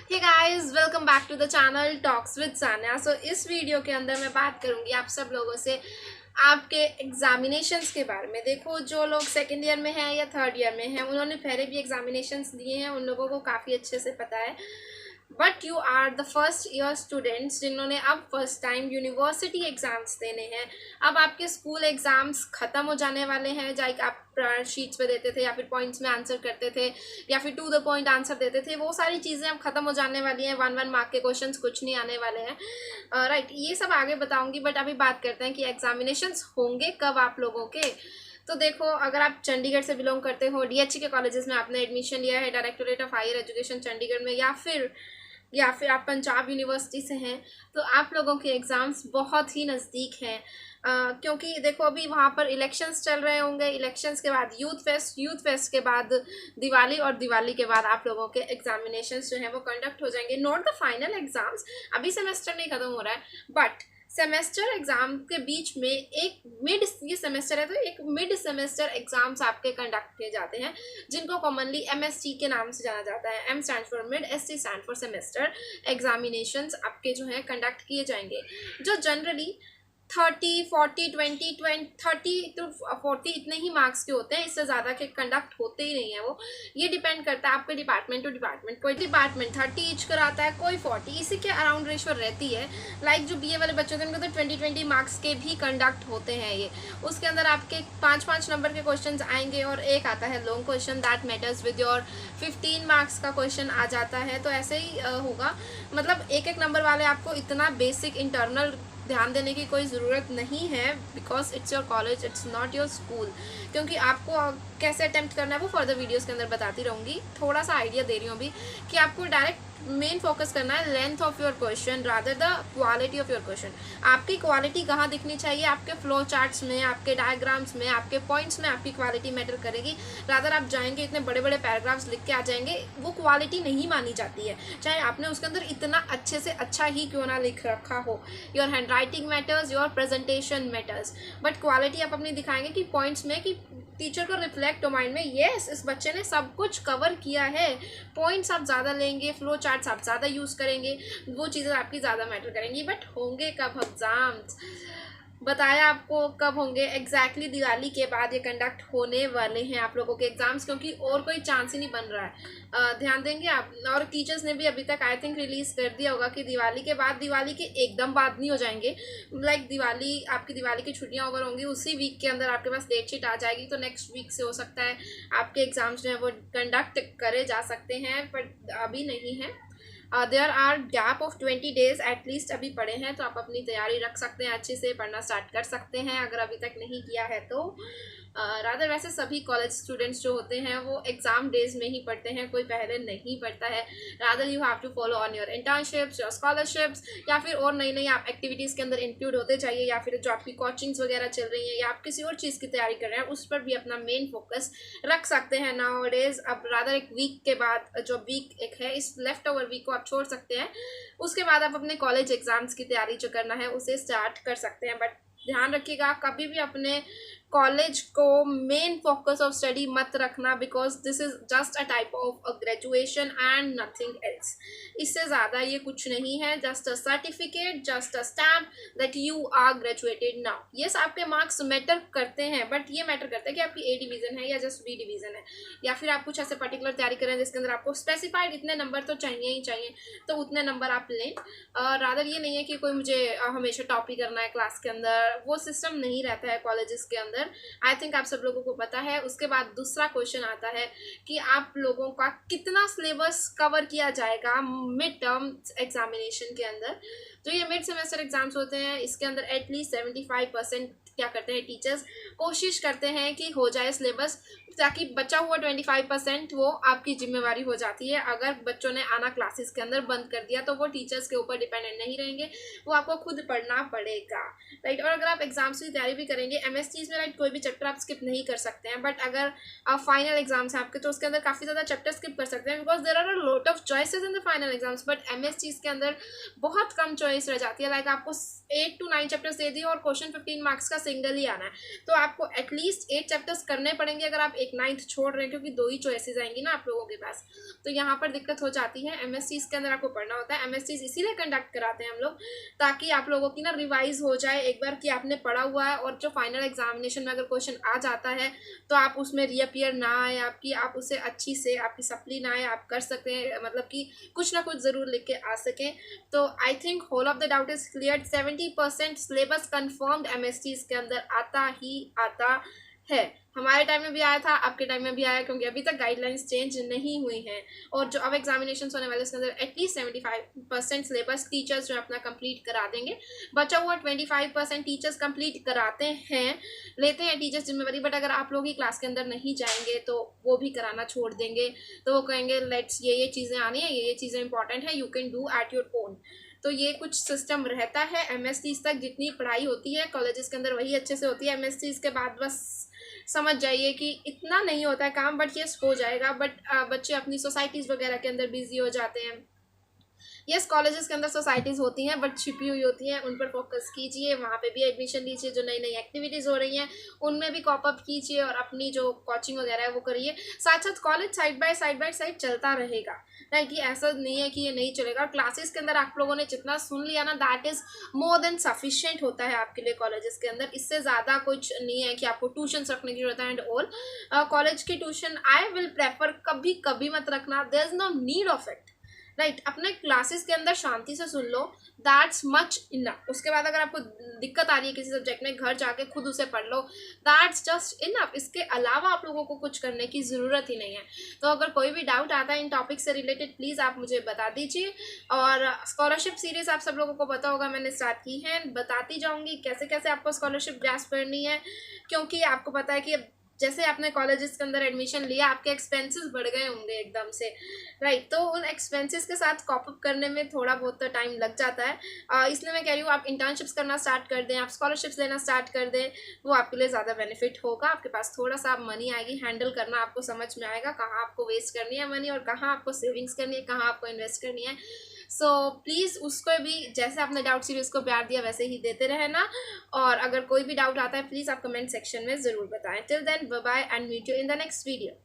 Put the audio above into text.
Hey guys, welcome back to the channel talks with Sanya. So इस video के अंदर मैं बात करूंगी आप सब लोगों से आपके एग्जामिनेशंस के बारे में। देखो, जो लोग सेकेंड ईयर में हैं या थर्ड ईयर में हैं, उन्होंने पहले भी एग्जामिनेशंस दिए हैं, उन लोगों को काफ़ी अच्छे से पता है। But you are the first year students जिन्होंने अब फर्स्ट टाइम यूनिवर्सिटी एग्ज़ाम्स देने हैं। अब आपके स्कूल एग्ज़ाम्स ख़त्म हो जाने वाले हैं। लाइक आप शीट्स पे देते थे या फिर पॉइंट्स में आंसर करते थे या फिर टू द पॉइंट आंसर देते थे, वो सारी चीज़ें अब ख़त्म हो जाने वाली हैं। 1-1 मार्क के क्वेश्चंस कुछ नहीं आने वाले हैं। राइट, ये सब आगे बताऊंगी, बट अभी बात करते हैं कि एग्जामिनेशंस होंगे कब आप लोगों के। तो देखो, अगर आप चंडीगढ़ से बिलोंग करते हो, डीएचई के कॉलेजेस में आपने एडमिशन लिया है, directorate of higher education Chandigarh में, या फिर आप पंजाब यूनिवर्सिटी से हैं, तो आप लोगों के एग्ज़ाम्स बहुत ही नज़दीक हैं। क्योंकि देखो, अभी वहाँ पर इलेक्शंस चल रहे होंगे, इलेक्शंस के बाद यूथ फेस्ट के बाद दिवाली, और दिवाली के बाद आप लोगों के एग्जामिनेशंस जो हैं वो कंडक्ट हो जाएंगे। नॉट द फाइनल एग्ज़ाम्स, अभी सेमेस्टर नहीं ख़त्म हो रहा है, बट सेमेस्टर एग्जाम के बीच में एक ये सेमेस्टर है तो एक मिड सेमेस्टर एग्जाम्स आपके कंडक्ट किए जाते हैं, जिनको कॉमनली MST के नाम से जाना जाता है। M stand for mid, ST stand for semester. Examinations आपके जो हैं कंडक्ट किए जाएंगे, जो जनरली 30 इतने ही मार्क्स के होते हैं, इससे ज़्यादा के कंडक्ट होते ही नहीं है। वो ये डिपेंड करता है आपके डिपार्टमेंट टू डिपार्टमेंट। कोई डिपार्टमेंट 30 ईच कराता है, कोई 40, इसी के अराउंड रेशो रहती है। लाइक जो BA वाले बच्चे होते हैं उनको तो 20 मार्क्स के भी कंडक्ट होते हैं। ये उसके अंदर आपके 5-5 नंबर के क्वेश्चन आएंगे, और एक आता है long question that matters with your 15 marks का क्वेश्चन आ जाता है। तो ऐसे ही होगा, मतलब एक नंबर वाले आपको इतना बेसिक इंटरनल ध्यान देने की कोई ज़रूरत नहीं है, because it's your college, it's not your school. क्योंकि आपको कैसे अटेम्प्ट करना है वो फर्दर वीडियोस के अंदर बताती रहूँगी। थोड़ा सा आइडिया दे रही हूँ अभी कि आपको डायरेक्ट मेन फोकस करना है length of your question rather the quality of your question. आपकी क्वालिटी कहाँ दिखनी चाहिए? आपके फ्लो चार्ट्स में, आपके डायग्राम्स में, आपके पॉइंट्स में आपकी क्वालिटी मैटर करेगी। रादर आप जाएंगे इतने बड़े बड़े पैराग्राफ्स लिख के आ जाएंगे, वो क्वालिटी नहीं मानी जाती है, चाहे आपने उसके अंदर इतना अच्छे से अच्छा ही क्यों ना लिख रखा हो। Your hand writing matters, your presentation matters, but quality आप अपनी दिखाएंगे कि पॉइंट्स में, कि टीचर को रिफ्लेक्ट हो माइंड में, यस इस बच्चे ने सब कुछ कवर किया है। पॉइंट्स आप ज़्यादा लेंगे, फ्लो चार्ट्स आप ज़्यादा यूज़ करेंगे, वो चीज़ें आपकी ज़्यादा मैटर करेंगी। बट होंगे कब एग्ज़ाम्स? बताया आपको कब होंगे एग्जैक्टली, दिवाली के बाद ये कंडक्ट होने वाले हैं आप लोगों के एग्जाम्स, क्योंकि और कोई चांस ही नहीं बन रहा है। ध्यान देंगे आप। और टीचर्स ने भी अभी तक आई थिंक रिलीज कर दिया होगा कि दिवाली के बाद, दिवाली के एकदम बाद नहीं हो जाएंगे। लाइक दिवाली, आपकी दिवाली की छुट्टियां ओवर होंगी, उसी वीक के अंदर आपके पास डेट शीट आ जाएगी, तो नेक्स्ट वीक से हो सकता है आपके एग्जाम्स जो है वो कंडक्ट करे जा सकते हैं, बट अभी नहीं है। There are gap of 20 days at least अभी पड़े हैं, तो आप अपनी तैयारी रख सकते हैं, अच्छे से पढ़ना स्टार्ट कर सकते हैं अगर अभी तक नहीं किया है तो। रादर वैसे सभी कॉलेज स्टूडेंट्स जो होते हैं वो एग्ज़ाम डेज में ही पढ़ते हैं, कोई पहले नहीं पढ़ता है। Rather you have to follow on your internships, your scholarships, या फिर और नई नई आप एक्टिविटीज़ के अंदर इंक्लूड होते चाहिए, या फिर जो आपकी कोचिंग्स वगैरह चल रही हैं, या आप किसी और चीज़ की तैयारी कर रहे हैं, उस पर भी अपना मेन फोकस रख सकते हैं नाउ डेज। अब रादर एक वीक के बाद, जो वीक एक है, इस लेफ्ट ओवर वीक को आप छोड़ सकते हैं, उसके बाद आप अपने कॉलेज एग्जाम्स की तैयारी जो करना है उसे स्टार्ट कर सकते हैं। बट ध्यान रखिएगा, कभी भी अपने कॉलेज को मेन फोकस ऑफ स्टडी मत रखना, because this is just a type of a graduation and nothing else. इससे ज़्यादा ये कुछ नहीं है, just a certificate, just a stamp that you are graduated now. Yes, आपके मार्क्स मैटर करते हैं, बट ये मैटर करता है कि आपकी A डिवीज़न है या जस्ट B डिवीज़न है, या फिर आप कुछ ऐसे पर्टिकुलर तैयारी कर रहे हैं जिसके अंदर आपको स्पेसिफाइड इतने नंबर तो चाहिए ही चाहिए, तो उतने नंबर आप लें। रादर ये नहीं है कि कोई मुझे हमेशा टॉप ही करना है क्लास के अंदर, वो सिस्टम नहीं रहता है कॉलेजेस के अंदर। आई थिंक आप सब लोगों को पता है। उसके बाद दूसरा क्वेश्चन आता है कि आप लोगों का कितना सिलेबस कवर किया जाएगा मिड टर्म एग्जामिनेशन के अंदर। जो ये मिड सेमेस्टर एग्जाम्स होते हैं, इसके अंदर एटलीस्ट 75% क्या करते हैं टीचर्स, कोशिश करते हैं कि हो जाए सिलेबस, ताकि बचा हुआ 25% वो आपकी जिम्मेवारी हो जाती है। अगर बच्चों ने आना क्लासेस के अंदर बंद कर दिया तो वो टीचर्स के ऊपर डिपेंडेंट नहीं रहेंगे, वो आपको खुद पढ़ना पड़ेगा, राइट। और अगर आप एग्जाम्स की तैयारी भी करेंगे MSTs में, राइट, कोई भी चैप्टर आप स्किप नहीं कर सकते हैं। बट अगर फाइनल एग्जाम्स हैं आपके, तो उसके अंदर काफ़ी ज़्यादा चैप्टर स्किप कर सकते हैं, because there are a lot of choices in the final exams. But MSTs के अंदर बहुत कम चॉइस रह जाती है। लाइक आपको 8 to 9 चैप्टर्स दे दिए और क्वेश्चन 15 मार्क्स का सिंगल ही आना है, तो आपको एटलीस्ट 8 चैप्टर्स करने पड़ेंगे अगर आप एक 9th छोड़ रहे हैं, क्योंकि 2 ही चॉइसेस आएंगी ना आप लोगों के पास, तो यहाँ पर दिक्कत हो जाती है। MSc के अंदर आपको पढ़ना होता है। MSc इसीलिए कंडक्ट कराते हैं हम लोग, ताकि आप लोगों की ना रिवाइज हो जाए एक बार कि आपने पढ़ा हुआ है, और जो फाइनल एग्जामिनेशन में अगर क्वेश्चन आ जाता है तो आप उसमें रीअपियर ना आए आपकी, आप उसे अच्छी से आपकी सप्ली ना आए, आप कर सकते हैं, मतलब कि कुछ ना कुछ ज़रूर लिख के आ सकें। तो I think whole of the doubt is clear. 70% syllabus confirmed MSc के अंदर आता ही आता है। हमारे टाइम में भी आया था, आपके टाइम में भी आया, क्योंकि अभी तक गाइडलाइंस चेंज नहीं हुई हैं। और जो अब एग्जामिनेशन होने वाले उसके अंदर एटलीस्ट 75% सिलेबस टीचर्स जो अपना कंप्लीट करा देंगे। बचा हुआ 25% टीचर्स कंप्लीट कराते हैं, लेते हैं टीचर्स जिम्मेवारी, बट अगर आप लोग ही क्लास के अंदर नहीं जाएंगे तो वो भी कराना छोड़ देंगे। तो वो कहेंगे लेट्स ये चीज़ें आनी है, ये चीज़ें इंपॉर्टेंट है, you can do at your own. तो ये कुछ सिस्टम रहता है। MSc तक जितनी पढ़ाई होती है कॉलेजेस के अंदर वही अच्छे से होती है। MSc के बाद बस समझ जाइए कि इतना नहीं होता है काम, बट यस हो जाएगा। बट बच्चे अपनी सोसाइटीज़ वगैरह के अंदर बिजी हो जाते हैं। यस कॉलेजेस के अंदर सोसाइटीज़ होती हैं बट छिपी हुई होती हैं, उन पर फोकस कीजिए, वहाँ पे भी एडमिशन लीजिए। जो नई नई एक्टिविटीज़ हो रही हैं उनमें भी कॉप अप कीजिए, और अपनी जो कोचिंग वगैरह है वो करिए। साथ साथ कॉलेज साइड बाय साइड चलता रहेगा, राइट। कि ऐसा नहीं है कि ये नहीं चलेगा। क्लासेस के अंदर आप लोगों ने जितना सुन लिया ना, that is more than sufficient होता है आपके लिए कॉलेजेस के अंदर। इससे ज़्यादा कुछ नहीं है कि आपको ट्यूशन रखने की जरूरत है एंड ऑल। कॉलेज की ट्यूशन आई विल प्रेफर कभी कभी मत रखना, there is no need of it, right. अपने क्लासेस के अंदर शांति से सुन लो, दैट्स मच इनफ। उसके बाद अगर आपको दिक्कत आ रही है किसी सब्जेक्ट में, घर जाके खुद उसे पढ़ लो, दैट्स जस्ट इनफ। इसके अलावा आप लोगों को कुछ करने की ज़रूरत ही नहीं है। तो अगर कोई भी डाउट आता है इन टॉपिक से रिलेटेड, प्लीज़ आप मुझे बता दीजिए। और स्कॉलरशिप सीरीज़ आप सब लोगों को पता होगा, मैंने स्टार्ट की है, बताती जाऊँगी कैसे कैसे आपको स्कॉलरशिप ग्रास्प करनी है, क्योंकि आपको पता है कि जैसे आपने कॉलेजेस के अंदर एडमिशन लिया, आपके एक्सपेंसेस बढ़ गए होंगे एकदम से, राइट। तो उन एक्सपेंसेस के साथ कॉप अप करने में थोड़ा बहुत तो टाइम लग जाता है। इसलिए मैं कह रही हूँ आप इंटर्नशिप्स करना स्टार्ट कर दें, आप स्कॉलरशिप्स लेना स्टार्ट कर दें, वो आपके लिए ज़्यादा बेनिफिट होगा। आपके पास थोड़ा सा मनी आएगी, हैंडल करना आपको समझ में आएगा, कहाँ आपको वेस्ट करनी है मनी और कहाँ आपको सेविंग्स करनी है, कहाँ आपको इन्वेस्ट करनी है। सो प्लीज़ उसको भी जैसे आपने डाउट सीरीज़ को प्यार दिया वैसे ही देते रहना। और अगर कोई भी डाउट आता है प्लीज़ आप कमेंट सेक्शन में ज़रूर बताएं। Till then bye bye and meet you in the next video.